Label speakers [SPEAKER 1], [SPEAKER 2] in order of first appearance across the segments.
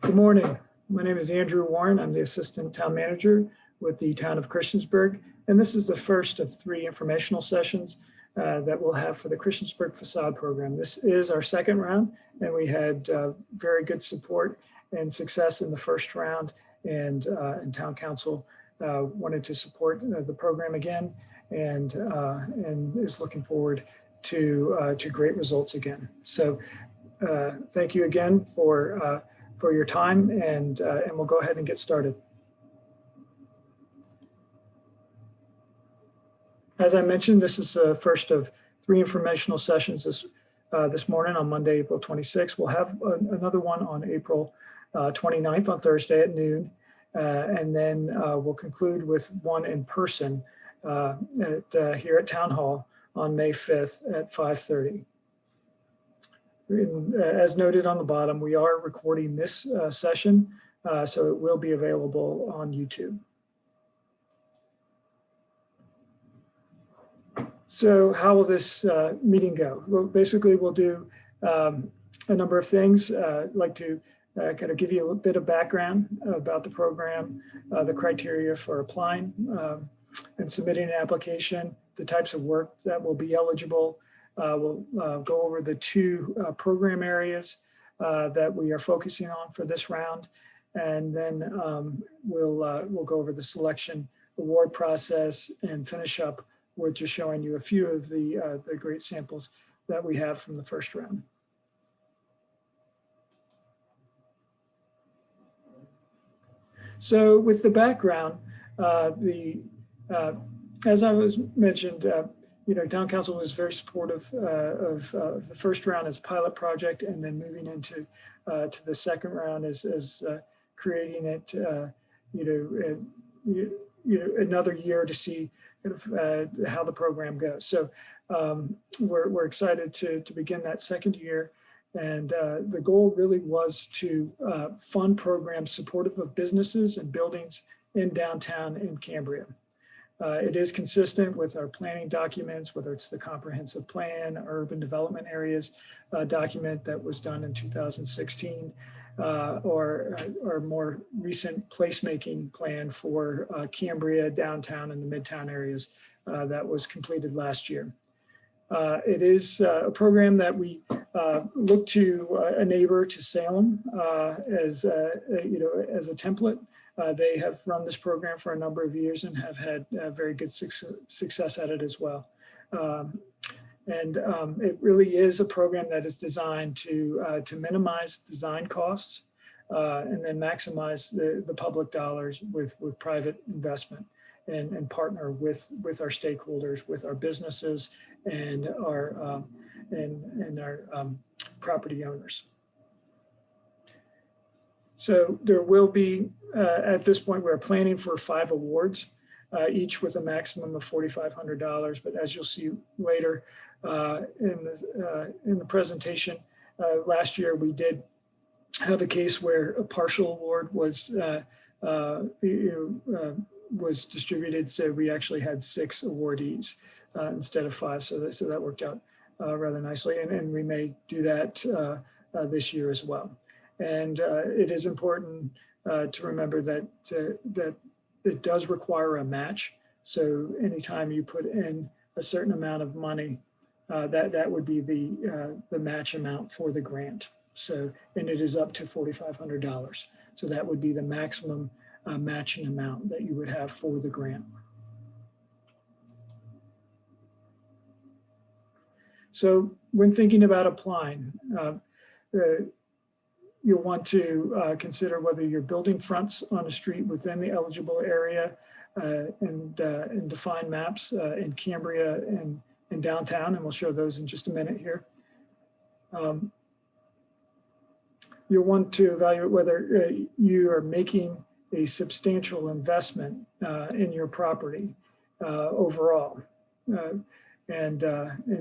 [SPEAKER 1] Good morning. My name is Andrew Warren. I'm the Assistant Town Manager with the Town of Christiansburg, and this is the first of 3 informational sessions that we'll have for the Christiansburg Façade program. This is our second round, and we had very good support and success in the first round, and Town Council wanted to support the program again, and is looking forward to great results again. So thank you again for your time, and we'll go ahead and get started. As I mentioned, this is the first of 3 informational sessions this morning on Monday, April 26th. We'll have another one on April 29th on Thursday at noon, and then we'll conclude with one in person here at Town Hall on May 5th at 5:30. As noted on the bottom, we are recording this session, so it will be available on YouTube. So how will this meeting go? Well, basically, we'll do a number of things. I'd like to kind of give you a little bit of background about the program, the criteria for applying and submitting an application, the types of work that will be eligible. We'll go over the 2 program areas that we are focusing on for this round, and then we'll go over the selection award process and finish up with just showing you a few of the great samples that we have from the first round. So with the background, as I was mentioned, Town Council was very supportive of the first round as a pilot project, and then moving into to the second round as creating it, another year to see kind of how the program goes. So we're excited to begin that second year, and the goal really was to fund programs supportive of businesses and buildings in downtown in Cambria. It is consistent with our planning documents, whether it's the comprehensive plan, urban development areas document that was done in 2016, or our more recent placemaking plan for Cambria, downtown, and the Midtown areas that was completed last year. It is a program that we look to a neighbor to Salem as a template. They have run this program for a number of years and have had very good success at it as well. It really is a program that is designed to minimize design costs and then maximize the public dollars with private investment, and partner with our stakeholders, with our businesses and our property owners. So there will be, at this point, we're planning for 5 awards, each with a maximum of $4,500. But as you'll see later in the presentation, last year we did have a case where a partial award was distributed. So we actually had 6 awardees instead of 5. So that worked out rather nicely, and we may do that this year as well. And it is important to remember that it does require a match. So anytime you put in a certain amount of money, that would be the match amount for the grant. So, and it is up to $4,500. So that would be the maximum matching amount that you would have for the grant. So when thinking about applying, you'll want to consider whether you're building fronts on a street within the eligible area and define maps in Cambria and downtown, and we'll show those in just a minute here. You'll want to evaluate whether you are making a substantial investment in your property overall, and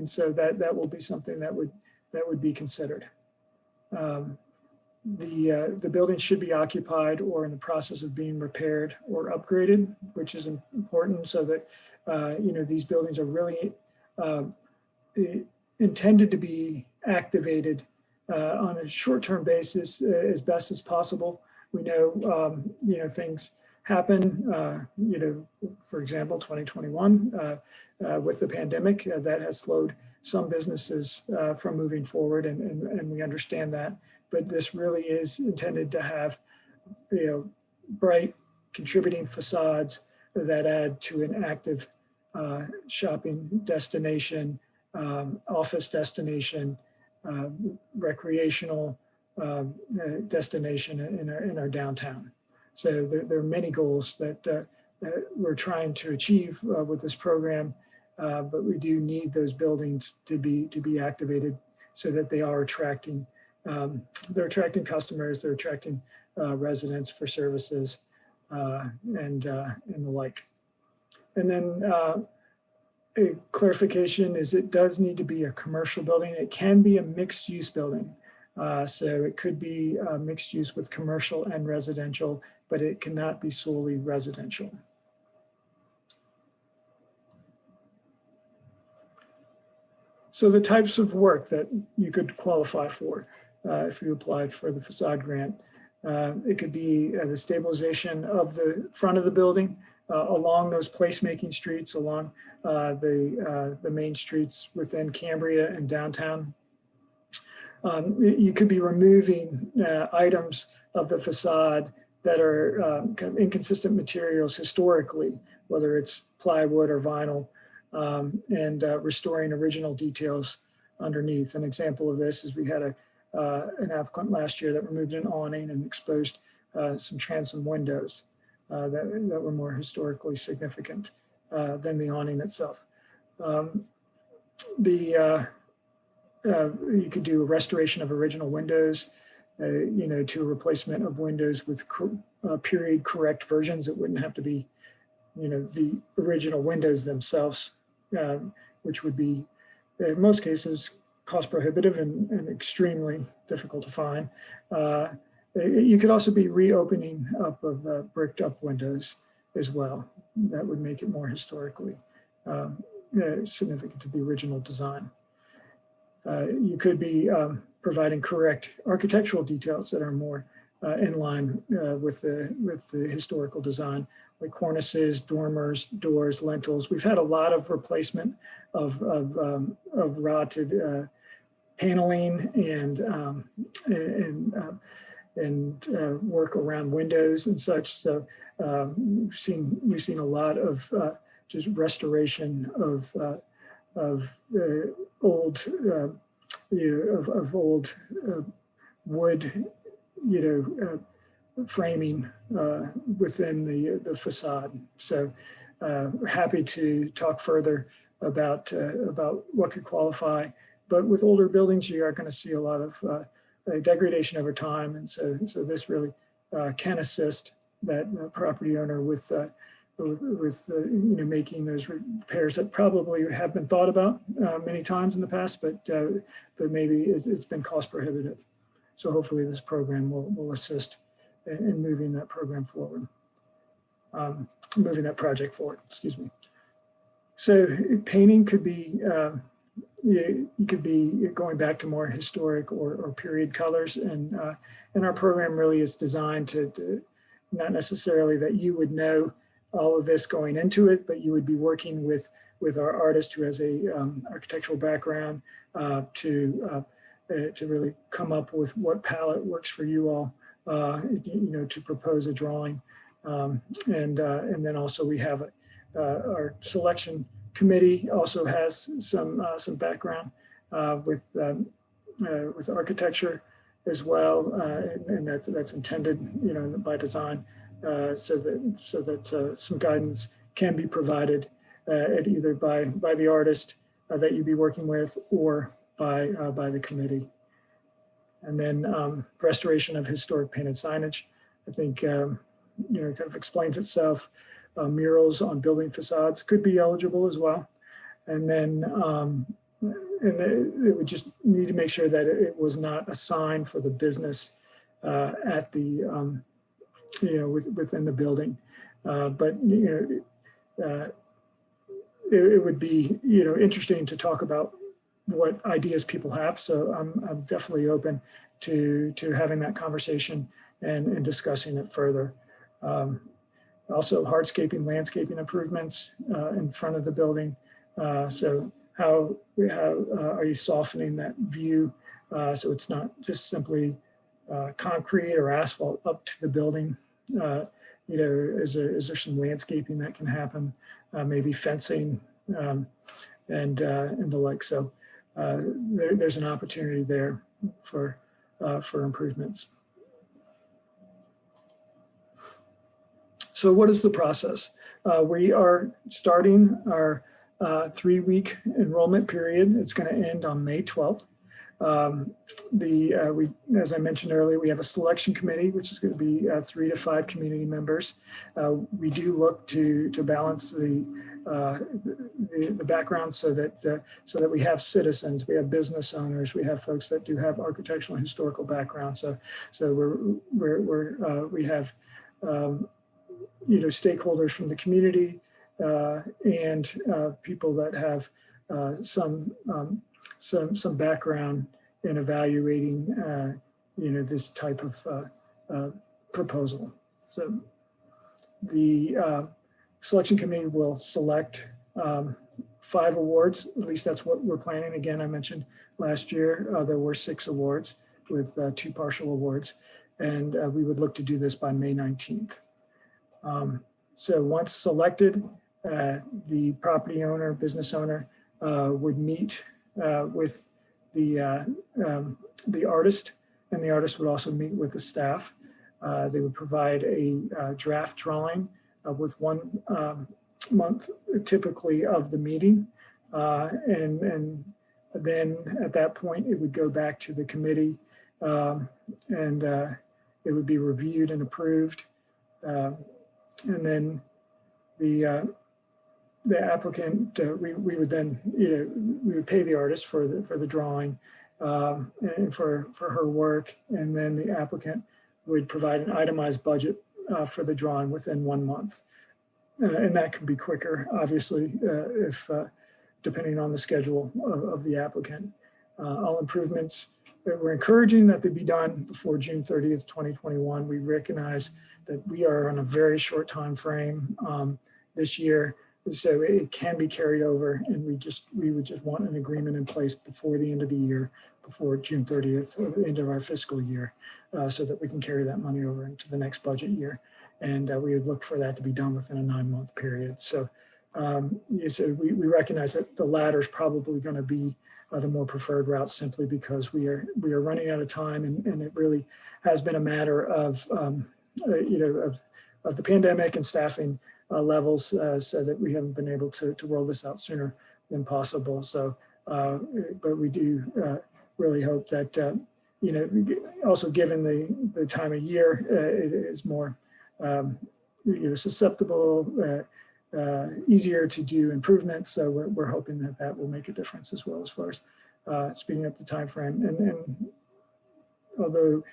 [SPEAKER 1] so that will be something that would be considered. The building should be occupied or in the process of being repaired or upgraded, which is important, so that these buildings are really intended to be activated on a short-term basis as best as possible. We know, things happen, for example, 2021 with the pandemic that has slowed some businesses from moving forward, and we understand that. But this really is intended to have, bright contributing facades that add to an active shopping destination, office destination, recreational destination in our downtown. So there are many goals that we're trying to achieve with this program, but we do need those buildings to be activated so that they are attracting. They're attracting customers, they're attracting residents for services and the like. And then a clarification is it does need to be a commercial building. It can be a mixed use building. So it could be mixed use with commercial and residential, but it cannot be solely residential. So the types of work that you could qualify for if you applied for the facade grant, it could be the stabilization of the front of the building along those placemaking streets, along the main streets within Cambria and downtown. You could be removing items of the facade that are kind of inconsistent materials historically, whether it's plywood or vinyl, and restoring original details underneath. An example of this is we had an applicant last year that removed an awning and exposed some transom windows that were more historically significant than the awning itself. You could do a restoration of original windows, to a replacement of windows with period correct versions. It wouldn't have to be, the original windows themselves, which would be, in most cases, cost prohibitive and extremely difficult to find. You could also be reopening up of bricked up windows as well. That would make it more historically significant to the original design. You could be providing correct architectural details that are more in line with the historical design, like cornices, dormers, doors, lintels. We've had a lot of replacement of rotted paneling and work around windows and such. So we've seen a lot of just restoration of old wood, framing within the facade. So happy to talk further about what could qualify. But with older buildings, you are going to see a lot of degradation over time, and so this really can assist that property owner with making those repairs that probably have been thought about many times in the past, but maybe it's been cost prohibitive. So hopefully this program will assist in moving that program forward, moving that project forward, excuse me. So painting could be, you could be going back to more historic or period colors, and our program really is designed to not necessarily that you would know all of this going into it, but you would be working with our artist who has a architectural background to really come up with what palette works for you all, to propose a drawing, and then also we have our selection committee also has some background with architecture as well, and that's intended, by design. So that some guidance can be provided either by the artist that you'd be working with or by the committee. And then restoration of historic painted signage, I think, kind of explains itself. Murals on building facades could be eligible as well. And then it would just need to make sure that it was not a sign for the business at the within the building, but it would be interesting to talk about what ideas people have. So I'm definitely open to having that conversation and discussing it further. Also hardscaping, landscaping improvements in front of the building. So how are you softening that view so it's not just simply concrete or asphalt up to the building? You know, is there some landscaping that can happen? Maybe fencing and the like. So there's an opportunity there for improvements. So what is the process? We are starting our 3-week enrollment period. It's going to end on May 12th. As I mentioned earlier, we have a selection committee, which is going to be 3 to 5 community members. We do look to balance the background so that we have citizens, we have business owners, we have folks that do have architectural and historical background. So we have you know, stakeholders from the community and people that have some background in evaluating you know, this type of proposal. So the selection committee will select 5 awards. At least that's what we're planning. Again, I mentioned last year there were 6 awards with 2 partial awards, and we would look to do this by May 19th. So once selected, the property owner, business owner would meet with the artist, and the artist would also meet with the staff. They would provide a draft drawing with 1 month typically of the meeting. And then at that point, it would go back to the committee and it would be reviewed and approved. And then the applicant, we would then, you know, we would pay the artist for the drawing and for her work, and then the applicant would provide an itemized budget for the drawing within 1 month, and that can be quicker, obviously, if depending on the schedule of the applicant. All improvements, we're encouraging that they be done before June 30th, 2021. We recognize that we are on a very short time frame this year, so it can be carried over, and we would just want an agreement in place before the end of the year, before June 30th, the end of our fiscal year, so that we can carry that money over into the next budget year. And we would look for that to be done within a 9-month period. So, so we recognize that the latter is probably going to be the more preferred route, simply because we are running out of time, and it really has been a matter of you know, of the pandemic and staffing levels, so that we haven't been able to roll this out sooner than possible. So, but we do really hope that you know, also given the time of year, it is more you know, susceptible, easier to do improvements. So we're hoping that that will make a difference as well, as far as speeding up the time frame. And although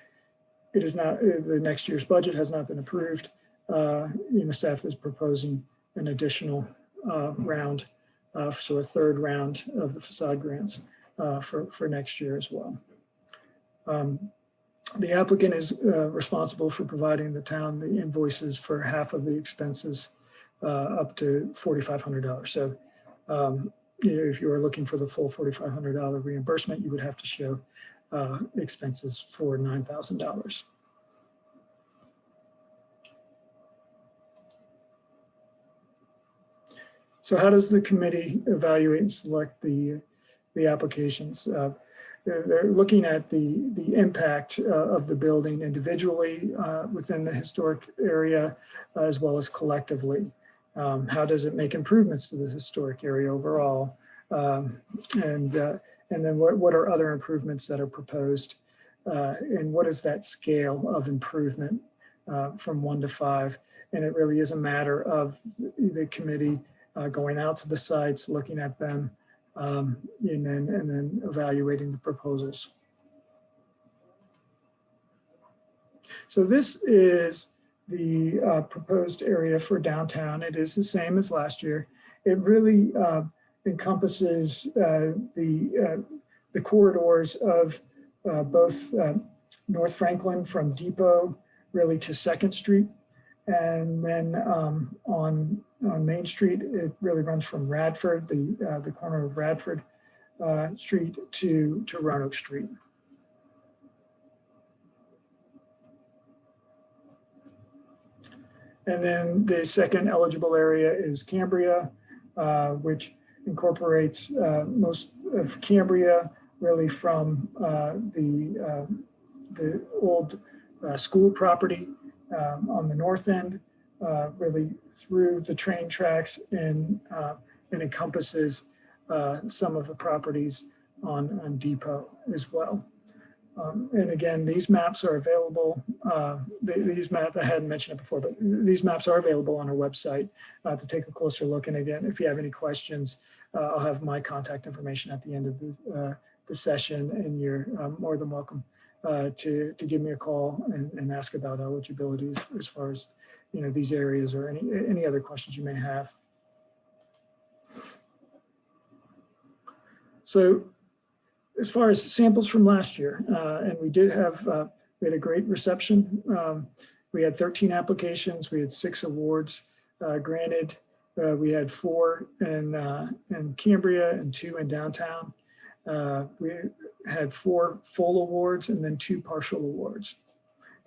[SPEAKER 1] it is not, the next year's budget has not been approved, you know, staff is proposing an additional round, so a 3rd round of the facade grants for next year as well. The applicant is responsible for providing the town the invoices for half of the expenses, up to $4,500. So you know, if you are looking for the full $4,500 reimbursement, you would have to show expenses for $9,000. So how does the committee evaluate and select the applications? They're looking at the impact of the building individually within the historic area, as well as collectively. How does it make improvements to the historic area overall? And then what are other improvements that are proposed? And what is that scale of improvement from 1 to 5? And it really is a matter of the committee going out to the sites, looking at them, and then evaluating the proposals. So this is the proposed area for downtown. It is the same as last year. It really encompasses the corridors of both North Franklin from Depot really to 2nd Street. And then on Main Street, it really runs from Radford, the corner of Radford Street to Roanoke Street. And then the second eligible area is Cambria, which incorporates most of Cambria really from the old school property on the north end, really through the train tracks, and encompasses some of the properties on Depot as well. And again, these maps are available. These maps, I hadn't mentioned it before, but these maps are available on our website to take a closer look. And again, if you have any questions, I'll have my contact information at the end of the session, and you're more than welcome to give me a call and ask about eligibility as far as these areas, or any other questions you may have. So as far as samples from last year, and we did have, we had a great reception. We had 13 applications, we had 6 awards granted. We had 4 in Cambria and 2 in downtown. We had 4 full awards and then 2 partial awards.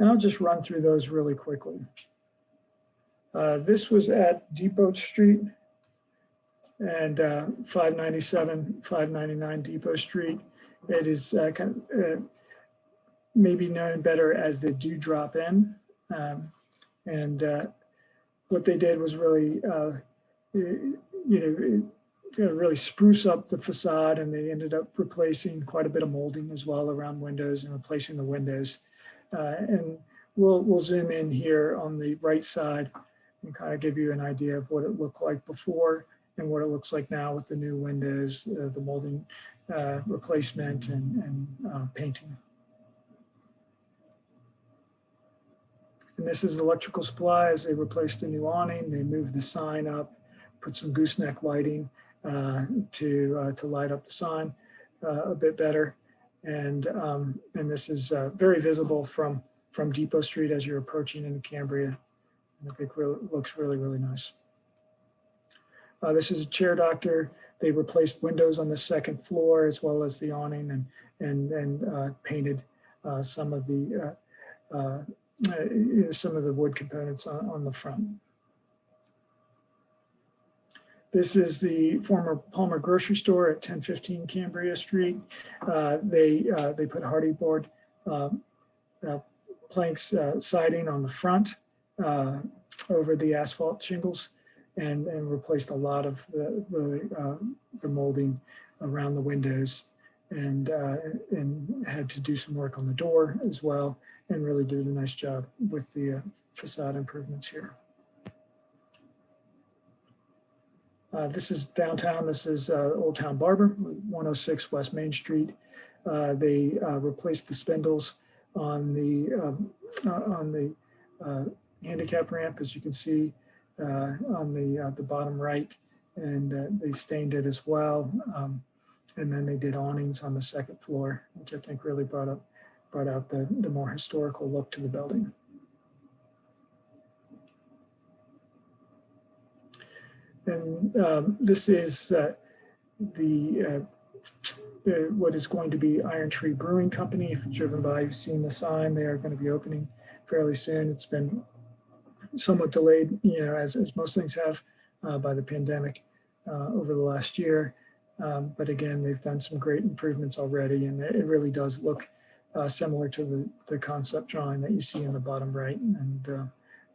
[SPEAKER 1] And I'll just run through those really quickly. This was at Depot Street and 597, 599 Depot Street. It is maybe known better as the Dewdrop Inn. What they did was really, really spruce up the facade, and they ended up replacing quite a bit of molding as well around windows and replacing the windows. And we'll zoom in here on the right side and kind of give you an idea of what it looked like before and what it looks like now with the new windows, the molding replacement and painting. And this is electrical supplies. They replaced a new awning. They moved the sign up, put some gooseneck lighting to light up the sign a bit better. And this is very visible from Depot Street as you're approaching into Cambria. I think looks really, really nice. This is a chair doctor. They replaced windows on the 2nd floor as well as the awning, and painted some of the wood components on the front. This is the former Palmer grocery store at 1015 Cambria Street. They put hardy board planks siding on the front over the asphalt shingles, and replaced a lot of the molding around the windows, and had to do some work on the door as well, and really did a nice job with the facade improvements here. This is downtown. This is Old Town Barber, 106 West Main Street. They replaced the spindles on the handicap ramp, as you can see on the bottom right, and they stained it as well. And then they did awnings on the 2nd floor, which I think really brought out the more historical look to the building. And this is what is going to be Iron Tree Brewing Company. If you've driven by, you've seen the sign. They are going to be opening fairly soon. It's been somewhat delayed, as most things have by the pandemic over the last year. But again, they've done some great improvements already, and it really does look similar to the concept drawing that you see in the bottom right,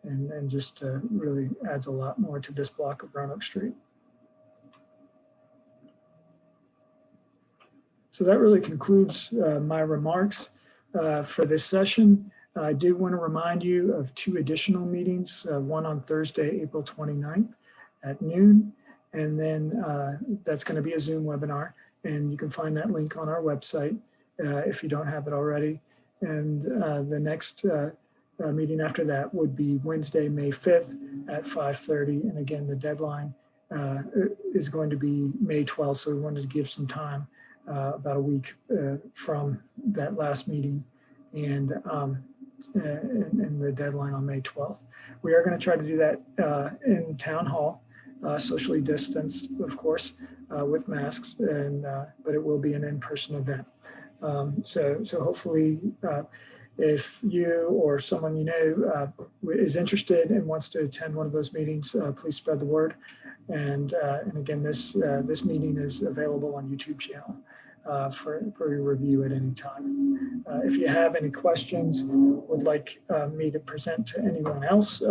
[SPEAKER 1] and just really adds a lot more to this block of Roanoke Street. So that really concludes my remarks for this session. I do want to remind you of 2 additional meetings, one on Thursday, April 29th at noon, and then that's going to be a Zoom webinar, and you can find that link on our website if you don't have it already. And the next meeting after that would be Wednesday, May 5th at 5:30, and again, the deadline is going to be May 12th. So we wanted to give some time, about a week from that last meeting and the deadline on May 12th. We are going to try to do that in Town Hall, socially distanced, of course, with masks, but it will be an in-person event. So hopefully, if you or someone you know is interested and wants to attend one of those meetings, please spread the word. And again, this meeting is available on YouTube channel for your review at any time. If you have any questions, would like me to present to anyone else,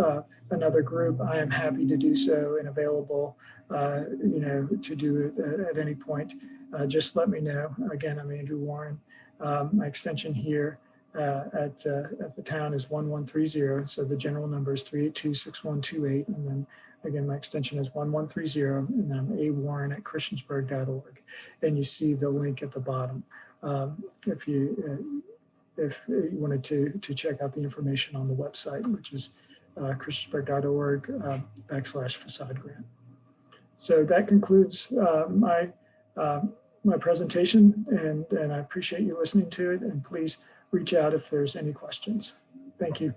[SPEAKER 1] another group, I am happy to do so and available, to do it at any point. Just let me know. Again, I'm Andrew Warren. My extension here at the town is 1130. So the general number is 382-6128. And then again, my extension is 1130, and I'm awarren@christiansburg.org. And you see the link at the bottom. If you wanted to check out the information on the website, which is christiansburg.org /Façade grant. So that concludes my presentation, and I appreciate you listening to it, and please reach out if there's any questions. Thank you.